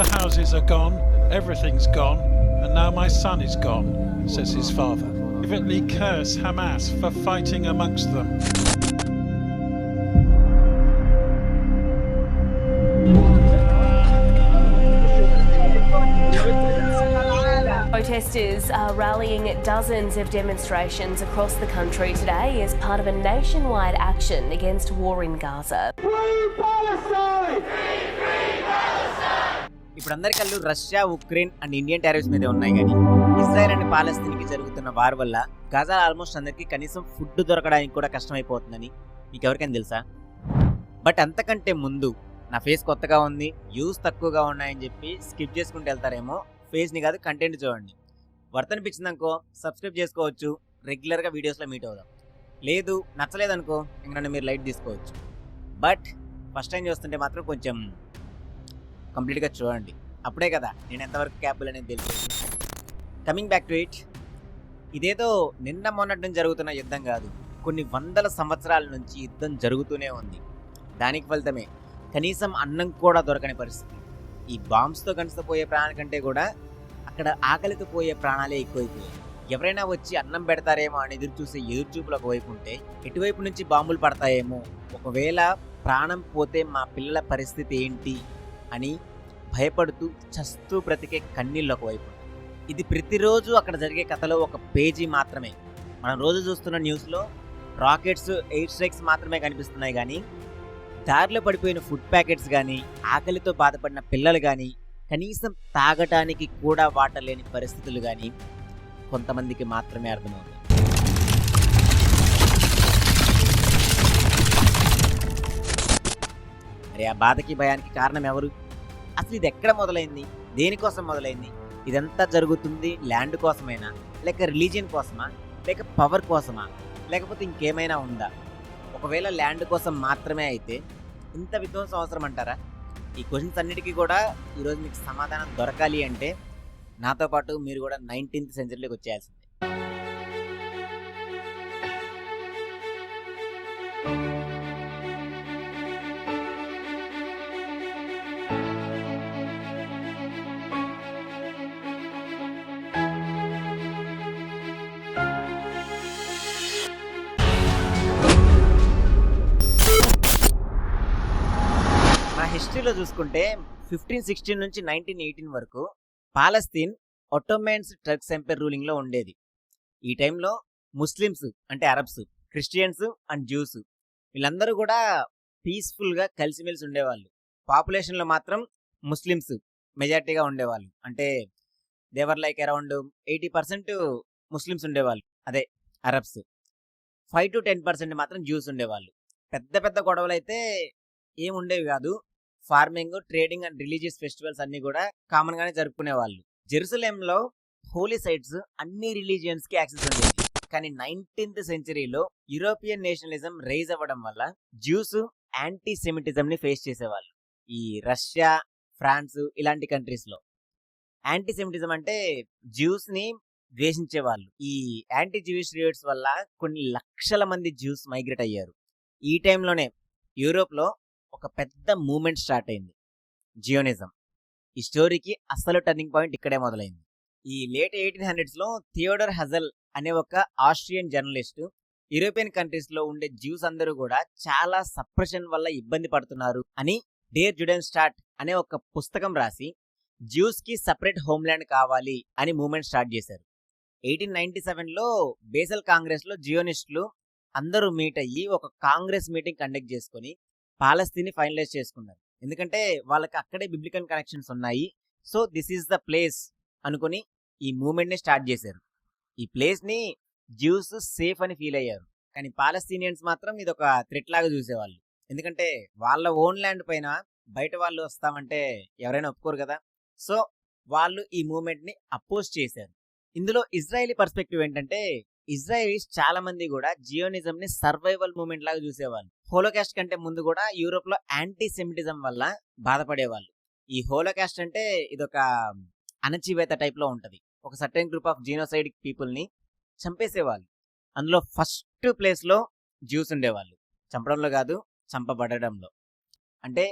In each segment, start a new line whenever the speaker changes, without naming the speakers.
the houses are gone, everything's gone, and now my son is gone, says his father. Privately curse Hamas for fighting amongst them.
Protesters are rallying at dozens of demonstrations across the country today as part of a nationwide action against war in Gaza.
ఇప్పుడు అందరి కళ్ళు Russia, Ukraine and Indian terrorist మీద ఉన్నాయి. కానీ Israel and పాలస్తీన్కి జరుగుతున్న war వల్ల Gaza almost అందరికీ కనీసం ఫుడ్ దొరకడానికి కూడా కష్టమైపోతుందని మీకు ఎవరికైనా తెలుసా? బట్ అంతకంటే ముందు నా ఫేస్ కొత్తగా ఉంది, వ్యూస్ తక్కువగా ఉన్నాయని చెప్పి స్కిప్ చేసుకుంటూ వెళ్తారేమో. ఫేస్ని కాదు, కంటెంట్ చూడండి. వర్త్ అనిపించిందనుకో సబ్స్క్రైబ్ చేసుకోవచ్చు, రెగ్యులర్గా వీడియోస్లో మీట్ అవుదాం. లేదు నచ్చలేదనుకో ఇంక నన్ను మీరు లైట్ తీసుకోవచ్చు. బట్ ఫస్ట్ టైం చూస్తుంటే మాత్రం కొంచెం కంప్లీట్గా చూడండి, అప్పుడే కదా నేను ఎంతవరకు క్యాపబుల్ అనేది తెలిసేది. కమింగ్ బ్యాక్ టు ఇట్, ఇదేదో నిన్న మొన్నటి నుంచి జరుగుతున్న యుద్ధం కాదు, కొన్ని వందల సంవత్సరాల నుంచి యుద్ధం జరుగుతూనే ఉంది. దానికి ఫలితమే కనీసం అన్నం కూడా దొరకని పరిస్థితి. ఈ బాంబ్స్తో కనిసిపోయే ప్రాణాల కంటే కూడా అక్కడ ఆకలితో పోయే ప్రాణాలే ఎక్కువైపోయాయి. ఎవరైనా వచ్చి అన్నం పెడతారేమో అని ఎదురుచూపులు ఒకవైపు ఉంటే, ఎటువైపు నుంచి బాంబులు పడతాయేమో, ఒకవేళ ప్రాణం పోతే మా పిల్లల పరిస్థితి ఏంటి అని భయపడుతూ చస్తూ బ్రతికే కన్నీళ్ళు ఒకవైపు. ఇది ప్రతిరోజు అక్కడ జరిగే కథలో ఒక పేజీ మాత్రమే. మనం రోజు చూస్తున్న న్యూస్లో రాకెట్స్, ఎయిర్ స్ట్రైక్స్ మాత్రమే కనిపిస్తున్నాయి. కానీ దారిలో పడిపోయిన ఫుడ్ ప్యాకెట్స్ కానీ, ఆకలితో బాధపడిన పిల్లలు కానీ, కనీసం తాగటానికి కూడా వాటర్ లేని పరిస్థితులు కానీ కొంతమందికి మాత్రమే అర్థమవుతాయి. మరి ఆ బాధకి, భయానికి కారణం ఎవరు? అసలు ఇది ఎక్కడ మొదలైంది? దేనికోసం మొదలైంది? ఇదంతా జరుగుతుంది ల్యాండ్ కోసమేనా, లేక రిలీజియన్ కోసమా, లేక పవర్ కోసమా, లేకపోతే ఇంకేమైనా ఉందా? ఒకవేళ ల్యాండ్ కోసం మాత్రమే అయితే ఇంత విధ్వంసం అవసరం అంటారా? ఈ క్వశ్చన్స్ అన్నిటికీ కూడా ఈరోజు మీకు సమాధానం దొరకాలి అంటే నాతో పాటు మీరు కూడా 19th సెంచరీలోకి వచ్చేయాల్సిందే. హిస్టరీలో చూసుకుంటే 1516 నుంచి 1918 వరకు పాలస్తీన్ ఒట్టోమన్స్ టర్క్స్ ఎంపైర్ రూలింగ్లో ఉండేది. ఈ టైంలో ముస్లిమ్స్ అంటే అరబ్స్, క్రిస్టియన్స్ అండ్ జ్యూస్ వీళ్ళందరూ కూడా పీస్ఫుల్గా కలిసిమెలిసి ఉండేవాళ్ళు. పాపులేషన్లో మాత్రం ముస్లిమ్స్ మెజారిటీగా ఉండేవాళ్ళు. అంటే దేవర్ లైక్ అరౌండ్ 80% ముస్లిమ్స్ ఉండేవాళ్ళు, అదే అరబ్స్. 5 to 10% మాత్రం జ్యూస్ ఉండేవాళ్ళు. పెద్ద పెద్ద గొడవలు అయితే ఏముండేవి కాదు. Farming, trading and religious festivals అన్ని కూడా కామన్ గానే జరుపుకునేవాళ్ళు. జెరూసలేంలో హోలీ సైట్స్ అన్ని రిలీజియన్స్ కి యాక్సెస్ ఉండేది. కానీ 19th సెంచరీలో యూరోపియన్ నేషనలిజం రైజ్ అవ్వడం వల్ల జ్యూస్ యాంటీ సెమిటిజం ని ఫేస్ చేసేవాళ్ళు. ఈ రష్యా, ఫ్రాన్స్ ఇలాంటి కంట్రీస్ లో యాంటీ సెమిటిజం అంటే జ్యూస్ ని ద్వేషించేవాళ్ళు. ఈ యాంటీ జ్యూయిష్ రియోట్స్ వల్ల కొన్ని లక్షల మంది జ్యూస్ మైగ్రేట్ అయ్యారు. ఈ టైంలోనే యూరోప్ లో ఒక పెద్ద మూమెంట్ స్టార్ట్ అయింది, జియోనిజం. ఈ స్టోరీకి అసలు టర్నింగ్ పాయింట్ ఇక్కడే మొదలైంది. ఈ లేట్ 1800s లో థియోడర్ హజల్ అనే ఒక ఆస్ట్రియన్ జర్నలిస్ట్ యూరోపియన్ కంట్రీస్ లో ఉండే జ్యూస్ అందరూ కూడా చాలా సప్రెషన్ వల్ల ఇబ్బంది పడుతున్నారు అని డేర్ జుడెన్ స్టార్ట్ అనే ఒక పుస్తకం రాసి జ్యూస్ కి సపరేట్ హోమ్ల్యాండ్ కావాలి అని మూమెంట్ స్టార్ట్ చేశారు. 1897లో బేసల్ కాంగ్రెస్ లో జియోనిస్టులు అందరూ మీట్ అయ్యి ఒక కాంగ్రెస్ మీటింగ్ కండక్ట్ చేసుకుని పాలస్తీన్ని ఫైనలైజ్ చేసుకున్నారు. ఎందుకంటే వాళ్ళకి అక్కడే బిబ్లికల్ కనెక్షన్స్ ఉన్నాయి. So this is the place అనుకుని ఈ మూమెంట్ ని స్టార్ట్ చేశారు. ఈ ప్లేస్ ని జ్యూస్ సేఫ్ అని ఫీల్ అయ్యారు. కానీ పాలస్తీనియన్స్ మాత్రం ఇది ఒక థ్రెట్ లాగా చూసేవాళ్ళు. ఎందుకంటే వాళ్ళ ఓన్ ల్యాండ్ పైన బయట వాళ్ళు వస్తామంటే ఎవరైనా ఒప్పుకోరు కదా. సో వాళ్ళు ఈ మూమెంట్ ని అపోజ్ చేశారు. ఇందులో ఇజ్రాయెలీ పర్స్పెక్టివ్ ఏంటంటే, ఇజ్రాయెలీస్ చాలా మంది కూడా జియోనిజం ని సర్వైవల్ మూమెంట్ లాగా చూసేవాళ్ళు. హోలోకాస్ట్ కంటే ముందు కూడా యూరోప్ లో యాంటీ సెమిటిజం వల్ల బాధపడేవాళ్ళు. ఈ హోలోకాస్ట్ అంటే ఇదొక అణచివేత టైప్ లో ఉంటది. ఒక certain group of genocide people ని చంపేసేవాళ్ళు. అందులో ఫస్ట్ ప్లేస్ లో జ్యూస్ ఉండేవాళ్ళు. చంపడంలో కాదు, చంపబడడంలో. అంటే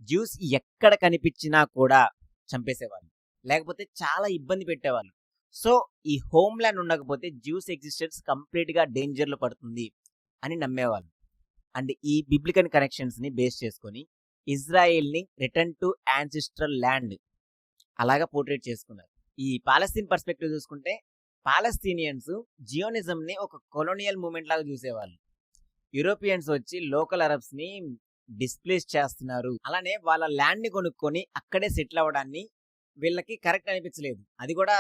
జ్యూస్ ఎక్కడ కనిపించినా కూడా చంపేసేవాళ్ళు, లేకపోతే చాలా ఇబ్బంది పెట్టేవాళ్ళు. సో ఈ హోమ్ ల్యాండ్ ఉండకపోతే జ్యూస్ ఎగ్జిస్టెన్స్ కంప్లీట్గా డేంజర్లో పడుతుంది అని నమ్మేవాళ్ళు. అండ్ ఈ బిబ్లికల్ కనెక్షన్స్ని బేస్ చేసుకొని ఇజ్రాయెల్ని రిటర్న్ టు యాన్సిస్ట్రల్ ల్యాండ్ అలాగా పోర్ట్రేట్ చేసుకున్నారు. ఈ పాలస్తీన్ పర్స్పెక్టివ్ చూసుకుంటే పాలస్తీనియన్స్ జియోనిజంని ఒక కొలోనియల్ మూమెంట్ లాగా చూసేవాళ్ళు. యూరోపియన్స్ వచ్చి లోకల్ అరబ్స్ని డిస్ప్లేస్ చేస్తున్నారు, అలానే వాళ్ళ ల్యాండ్ని కొనుక్కొని అక్కడే సెటిల్ అవ్వడాన్ని వీళ్ళకి కరెక్ట్ అనిపించలేదు. అది కూడా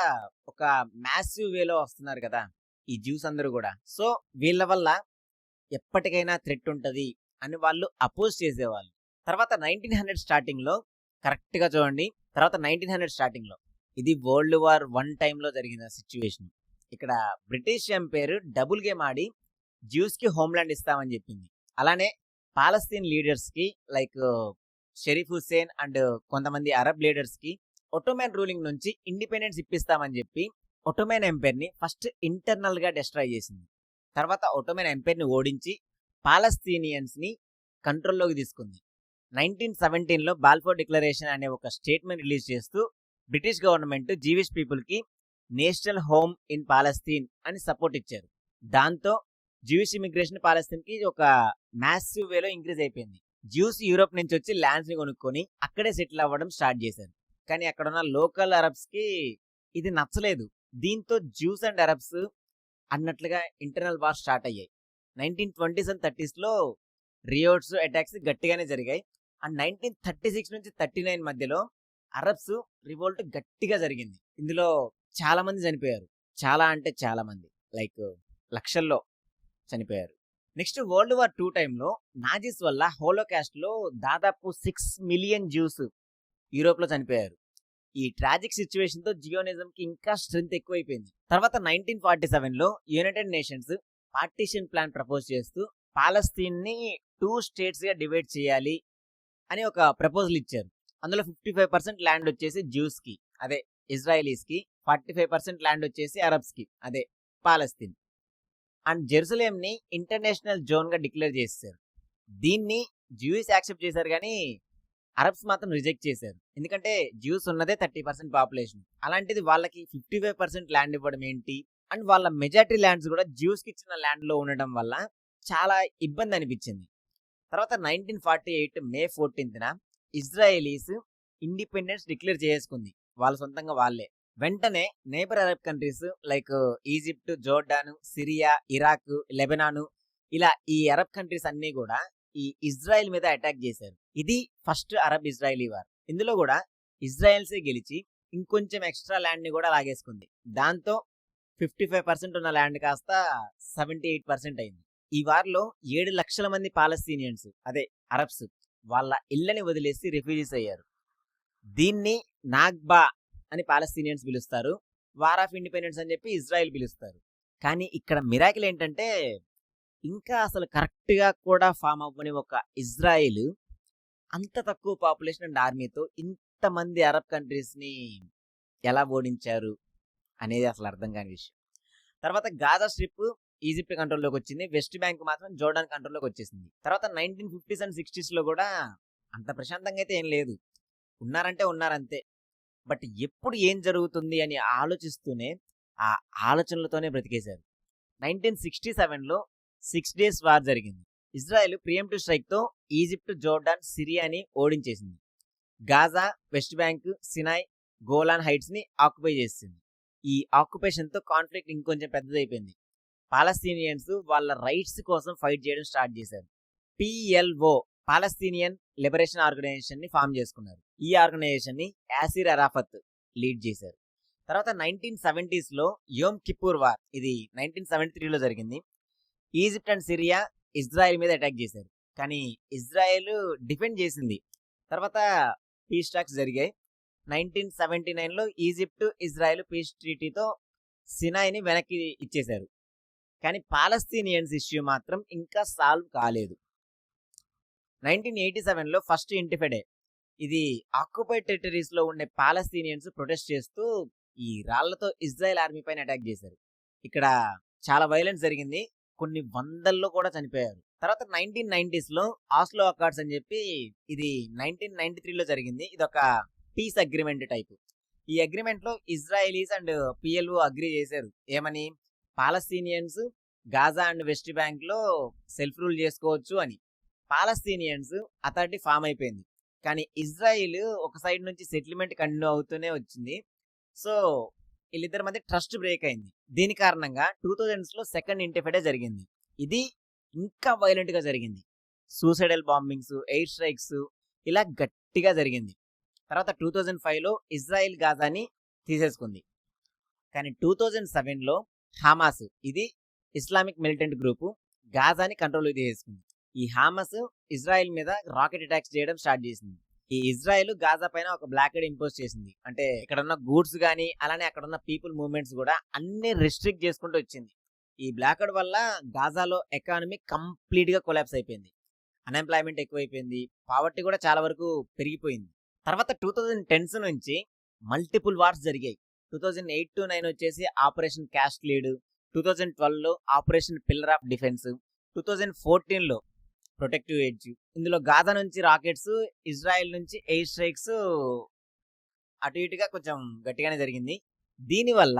ఒక మ్యాసివ్ వేలో వస్తున్నారు కదా ఈ జ్యూస్ అందరూ కూడా. సో వీళ్ళ వల్ల ఎప్పటికైనా థ్రెట్ ఉంటుంది అని వాళ్ళు అపోజ్ చేసేవాళ్ళు. తర్వాత 1900 స్టార్టింగ్లో కరెక్ట్గా చూడండి, తర్వాత 1900 స్టార్టింగ్లో ఇది వరల్డ్ వార్ 1 టైంలో జరిగిన సిచ్యువేషన్. ఇక్కడ బ్రిటిష్ ఎంపైర్ డబుల్ గేమ్ ఆడి జ్యూస్కి హోమ్లాండ్ ఇస్తామని చెప్పింది. అలానే పాలస్తీన్ లీడర్స్కి లైక్ షరీఫ్ హుస్సేన్ అండ్ కొంతమంది అరబ్ లీడర్స్కి ఒటోమన్ రూలింగ్ నుంచి ఇండిపెండెన్స్ ఇప్పిస్తామని చెప్పి ఒటోమన్ ఎంపైర్ని ఫస్ట్ ఇంటర్నల్గా డిస్ట్రాయ్ చేసింది. తర్వాత ఒటోమన్ ఎంపైర్ని ఓడించి పాలస్తీనియన్స్ని కంట్రోల్లోకి తీసుకుంది. 1917లో బాల్ఫోర్ డిక్లరేషన్ అనే ఒక స్టేట్మెంట్ రిలీజ్ చేస్తూ బ్రిటిష్ గవర్నమెంట్ జీవిష్ పీపుల్కి నేషనల్ హోమ్ ఇన్ పాలస్తీన్ అని సపోర్ట్ ఇచ్చారు. దాంతో జ్యూస్ ఇమిగ్రేషన్ పాలస్తీన్కి ఒక మ్యాసివ్ వేలో ఇంక్రీజ్ అయిపోయింది. జ్యూస్ యూరోప్ నుంచి వచ్చి ల్యాండ్స్ని కొనుక్కొని అక్కడే సెటిల్ అవ్వడం స్టార్ట్ చేశారు. కానీ అక్కడ ఉన్న లోకల్ అరబ్స్కి ఇది నచ్చలేదు. దీంతో జ్యూస్ అండ్ అరబ్స్ అన్నట్లుగా ఇంటర్నల్ వార్ స్టార్ట్ అయ్యాయి. 1920s and 30sలో రియోట్స్ అటాక్స్ గట్టిగానే జరిగాయి. అండ్ 1936 నుంచి 39 మధ్యలో అరబ్స్ రివోల్ట్ గట్టిగా జరిగింది. ఇందులో చాలా మంది చనిపోయారు, చాలా అంటే చాలా మంది, లైక్ లక్షల్లో చనిపోయారు. నెక్స్ట్ వరల్డ్ వార్ 2 టైంలో నాజీస్ వల్ల హోలోకాస్ట్లో దాదాపు 6 మిలియన్ జ్యూస్ యూరోప్లో చనిపోయారు. ఈ ట్రాజిక్ సిచ్యువేషన్తో జియోనిజంకి ఇంకా స్ట్రెంత్ ఎక్కువైపోయింది. తర్వాత 1947లో United Nations partition plan propose చేస్తూ పాలస్తీన్ని 2 స్టేట్స్గా డివైడ్ చేయాలి అని ఒక ప్రపోజల్ ఇచ్చారు. అందులో 55% ల్యాండ్ వచ్చేసి జ్యూస్కి, అదే ఇజ్రాయలీస్కి, 45% ల్యాండ్ వచ్చేసి అరబ్స్కి, అదే పాలస్తీన్. అండ్ జెరూసలేంని ఇంటర్నేషనల్ జోన్గా డిక్లేర్ చేశారు. దీన్ని జ్యూస్ యాక్సెప్ట్ చేశారు, కానీ అరబ్స్ మాత్రం రిజెక్ట్ చేశారు. ఎందుకంటే జ్యూస్ ఉన్నదే 30% పాపులేషన్, అలాంటిది వాళ్ళకి 55% ల్యాండ్ ఇవ్వడం ఏంటి? అండ్ వాళ్ళ మెజారిటీ ల్యాండ్స్ కూడా జ్యూస్కి ఇచ్చిన ల్యాండ్లో ఉండడం వల్ల చాలా ఇబ్బంది అనిపించింది. తర్వాత 1948 మే 14న ఇజ్రాయలీస్ ఇండిపెండెన్స్ డిక్లేర్ చేసుకుంది వాళ్ళ సొంతంగా వాళ్ళే. వెంటనే neighbour Arab countries like Egypt, Jordan, Syria, Iraq, లెబనాను, ఇలా ఈ అరబ్ కంట్రీస్ అన్నీ కూడా ఈ ఇజ్రాయెల్ మీద అటాక్ చేశారు. ఇది ఫస్ట్ అరబ్ ఇజ్రాయలీ వార్. ఇందులో కూడా ఇజ్రాయెల్సే గెలిచి ఇంకొంచెం ఎక్స్ట్రా ల్యాండ్ని కూడా లాగేసుకుంది. దాంతో 55% ఉన్న ల్యాండ్ కాస్త 78% అయింది. ఈ వార్లో 7 లక్షల మంది పాలస్తీనియన్స్, అదే అరబ్స్, వాళ్ళ ఇళ్ళని వదిలేసి రిఫ్యూజీస్ అయ్యారు. దీన్ని నాగ్బా అని పాలస్తీనియన్స్ పిలుస్తారు, వార్ ఆఫ్ ఇండిపెండెన్స్ అని చెప్పి ఇజ్రాయెల్ పిలుస్తారు. కానీ ఇక్కడ మిరాకిల్ ఏంటంటే ఇంకా అసలు కరెక్ట్గా కూడా ఫామ్ అవ్వని ఒక ఇజ్రాయెల్ అంత తక్కువ పాపులేషన్ అండ్ ఆర్మీతో ఇంతమంది అరబ్ కంట్రీస్ని ఎలా ఓడించారు అనేది అసలు అర్థం కాని విషయం. తర్వాత గాజా స్ట్రిప్ ఈజిప్ట్ కంట్రోల్లోకి వచ్చింది, వెస్ట్ బ్యాంక్ మాత్రం జోర్డాన్ కంట్రోల్లోకి వచ్చేసింది. తర్వాత 1950s and 60sలో కూడా అంత ప్రశాంతంగా అయితే ఏం లేదు, ఉన్నారంటే ఉన్నారంతే. బట్ ఎప్పుడు ఏం జరుగుతుంది అని ఆలోచిస్తూనే ఆ ఆలోచనలతోనే బ్రతికేశారు. 1967లో 6 days వార్ జరిగింది. ఇజ్రాయెల్ ప్రియంప్టివ్ స్ట్రైక్తో ఈజిప్ట్, జోర్డాన్, సిరియాని ఓడించేసింది. Gaza, West Bank, Sinai, Golan హైట్స్ని ఆక్యుపై చేసింది. ఈ ఆక్యుపేషన్తో కాన్ఫ్లిక్ట్ ఇంకొంచెం పెద్దదైపోయింది. పాలస్తీనియన్స్ వాళ్ళ రైట్స్ కోసం ఫైట్ చేయడం స్టార్ట్ చేశారు. PLO పాలస్తీనియన్ లిబరేషన్ ఆర్గనైజేషన్ని ఫామ్ చేసుకున్నారు. ఈ ఆర్గనైజేషన్ని యాసిర్ అరాఫత్ లీడ్ చేశారు. తర్వాత 1970sలో యోమ్ కిప్పూర్ వార్, ఇది 1973లో జరిగింది. ఈజిప్ట్ అండ్ సిరియా ఇజ్రాయెల్ మీద అటాక్ చేశారు, కానీ ఇజ్రాయెల్ డిఫెండ్ చేసింది. తర్వాత పీస్ టాక్స్ జరిగాయి. 1979లో ఈజిప్ట్, ఇజ్రాయెల్ పీస్ ట్రీటీతో సినాయిని వెనక్కి ఇచ్చేశారు. కానీ పాలస్తీనియన్స్ ఇష్యూ మాత్రం ఇంకా సాల్వ్ కాలేదు. 1987లో ఫస్ట్ ఇంటిఫెడే, ఇది ఆక్యుపైడ్ టెరిటరీస్లో ఉండే పాలస్తీనియన్స్ ప్రొటెస్ట్ చేస్తూ ఈ రాళ్లతో ఇజ్రాయెల్ ఆర్మీ పైన అటాక్ చేశారు. ఇక్కడ చాలా వైలెన్స్ జరిగింది, కొన్ని వందల్లో కూడా చనిపోయారు. తర్వాత 1990sలో ఆస్లో అకార్డ్స్ అని చెప్పి ఇది 1993లో జరిగింది. ఇది ఒక పీస్ అగ్రిమెంట్ టైప్. ఈ అగ్రిమెంట్లో ఇజ్రాయలీస్ అండ్ పిఎల్ఓ అగ్రి చేశారు. ఏమని? పాలస్తీనియన్స్ గాజా అండ్ వెస్ట్ బ్యాంక్లో సెల్ఫ్ రూల్ చేసుకోవచ్చు అని. పాలస్తీనియన్స్ అథారిటీ ఫామ్ అయిపోయింది. కానీ ఇజ్రాయిల్ ఒక సైడ్ నుంచి సెటిల్మెంట్ కంటిన్యూ అవుతూనే వచ్చింది. సో వీళ్ళిద్దరి మధ్య ట్రస్ట్ బ్రేక్ అయింది. దీని కారణంగా 2000s సెకండ్ ఇంటిఫైడే జరిగింది. ఇది ఇంకా వైలెంట్గా జరిగింది. సూసైడల్ బాంబింగ్స్, ఎయిర్ స్ట్రైక్స్ ఇలా గట్టిగా జరిగింది. తర్వాత 2005లో ఇజ్రాయిల్ గాజాని తీసేసుకుంది. కానీ 2007లో హమాస్, ఇది ఇస్లామిక్ మిలిటెంట్ గ్రూపు, గాజాని కంట్రోల్ తీసేసుకుంది. ఈ హమాస్ ఇజ్రాయిల్ మీద రాకెట్ అటాక్స్ చేయడం స్టార్ట్ చేసింది. ఈ ఇజ్రాయిల్ గాజా పైన ఒక బ్లాకెడ్ ఇంపోజ్ చేసింది. అంటే ఇక్కడ ఉన్న గూడ్స్ కానీ అలానే అక్కడ ఉన్న పీపుల్ మూవ్మెంట్స్ కూడా అన్ని రెస్ట్రిక్ట్ చేసుకుంటూ వచ్చింది. ఈ బ్లాకెడ్ వల్ల గాజాలో ఎకానమీ కంప్లీట్ గా కొలాప్స్ అయిపోయింది. అన్ఎంప్లాయ్మెంట్ ఎక్కువైపోయింది. పావర్టీ కూడా చాలా వరకు పెరిగిపోయింది. తర్వాత 2010s నుంచి మల్టిపుల్ వార్స్ జరిగాయి. 2008 to 9 వచ్చేసి ఆపరేషన్ క్యాస్ట్ లీడ్, 2012లో ఆపరేషన్ పిల్లర్ ఆఫ్ డిఫెన్స్, 2014లో ప్రొటెక్టివ్ ఎడ్జ్. ఇందులో గాజా నుంచి రాకెట్స్, ఇజ్రాయెల్ నుంచి ఎయిర్ స్ట్రైక్స్ అటు ఇటుగా కొంచెం గట్టిగానే జరిగింది. దీనివల్ల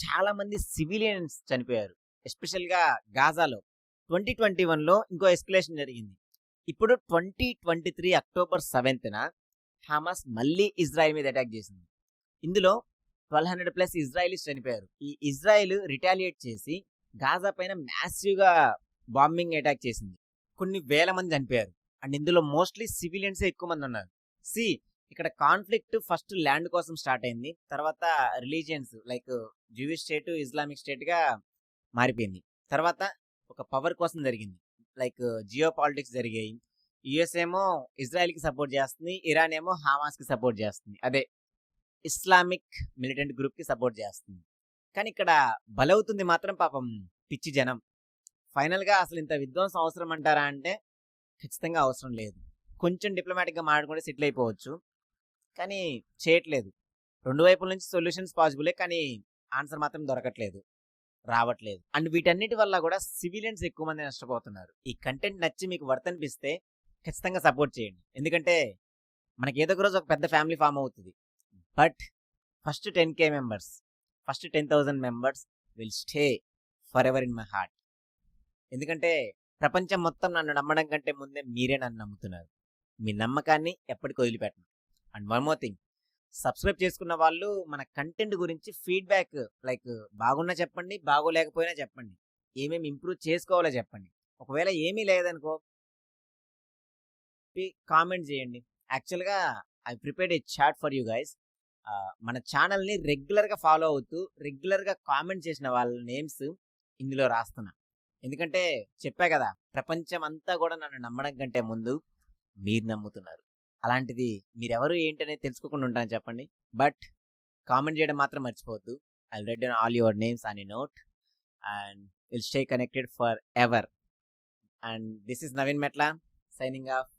చాలా మంది సివిలియన్స్ చనిపోయారు. ఎస్పెషల్గా గాజాలో 2021లో ఇంకో ఎస్కలేషన్ జరిగింది. ఇప్పుడు 2023 అక్టోబర్ 7న హమాస్ మళ్ళీ ఇజ్రాయెల్ మీద అటాక్ చేసింది. ఇందులో 1200+ ఇజ్రాయలీస్ చనిపోయారు. ఈ ఇజ్రాయెల్ రిటాలియేట్ చేసి గాజా పైన మ్యాసివ్గా బాంబింగ్ అటాక్ చేసింది. కొన్ని వేల మంది చనిపోయారు. అండ్ ఇందులో మోస్ట్లీ సివిలియన్సే ఎక్కువ మంది ఉన్నారు. ఇక్కడ కాన్ఫ్లిక్ట్ ఫస్ట్ ల్యాండ్ కోసం స్టార్ట్ అయింది. తర్వాత religions like Jewish state, Islamic స్టేట్గా మారిపోయింది. తర్వాత ఒక పవర్ కోసం జరిగింది. లైక్ జియో పాలిటిక్స్ జరిగాయి. యుఎస్ ఏమో ఇజ్రాయెల్కి సపోర్ట్ చేస్తుంది, ఇరాన్ ఏమో హమాస్కి సపోర్ట్ చేస్తుంది. అదే ఇస్లామిక్ మిలిటెంట్ గ్రూప్కి సపోర్ట్ చేస్తుంది. కానీ ఇక్కడ బలవుతుంది మాత్రం పాపం పిచ్చి జనం. ఫైనల్గా అసలు ఇంత విధ్వంసం అవసరం అంటారా అంటే ఖచ్చితంగా అవసరం లేదు. కొంచెం డిప్లొమాటిక్గా మాట్లాడుకుంటే సెటిల్ అయిపోవచ్చు, కానీ చేయట్లేదు. రెండు వైపుల నుంచి సొల్యూషన్స్ పాసిబులే, కానీ ఆన్సర్ మాత్రం దొరకట్లేదు, రావట్లేదు. అండ్ వీటన్నిటి వల్ల కూడా సివిలియన్స్ ఎక్కువ మంది నష్టపోతున్నారు. ఈ కంటెంట్ నచ్చి మీకు వర్త్ అనిపిస్తే ఖచ్చితంగా సపోర్ట్ చేయండి. ఎందుకంటే మనకి ఏదో ఒక రోజు ఒక పెద్ద ఫ్యామిలీ ఫామ్ అవుతుంది. But first 10K members, first 10,000 members will stay for ever in my heart. ఎందుకంటే ప్రపంచం మొత్తం నన్ను నమ్మడం కంటే ముందే మీరే నన్ను నమ్ముతున్నారు. మీ నమ్మకాన్ని ఎప్పటికీ వదిలిపెట్టను. And one more thing, subscribe చేసుకున్న వాళ్ళు మన కంటెంట్ గురించి ఫీడ్బ్యాక్ లైక్ బాగున్నా చెప్పండి, బాగోలేకపోయినా చెప్పండి, ఏమేమి ఇంప్రూవ్ చేసుకోవాలో చెప్పండి. ఒకవేళ ఏమీ లేదనుకో కామెంట్ చేయండి. యాక్చువల్గా I prepared a chat for you guys. మన ఛానల్ని రెగ్యులర్గా ఫాలో అవుతూ రెగ్యులర్గా కామెంట్ చేసిన వాళ్ళ నేమ్స్ ఇందులో రాస్తున్నా. ఎందుకంటే చెప్పా కదా, ప్రపంచం అంతా కూడా నన్ను నమ్మడం కంటే ముందు మీరు నమ్ముతున్నారు. అలాంటిది మీరెవరు ఏంటనేది తెలుసుకోకుండా ఉంటాను చెప్పండి. బట్ కామెంట్ చేయడం మాత్రం మర్చిపోవద్దు. I right down all your names on a note and will stay connected for ever. And this is Naveen మెట్ల సైనింగ్ ఆఫ్.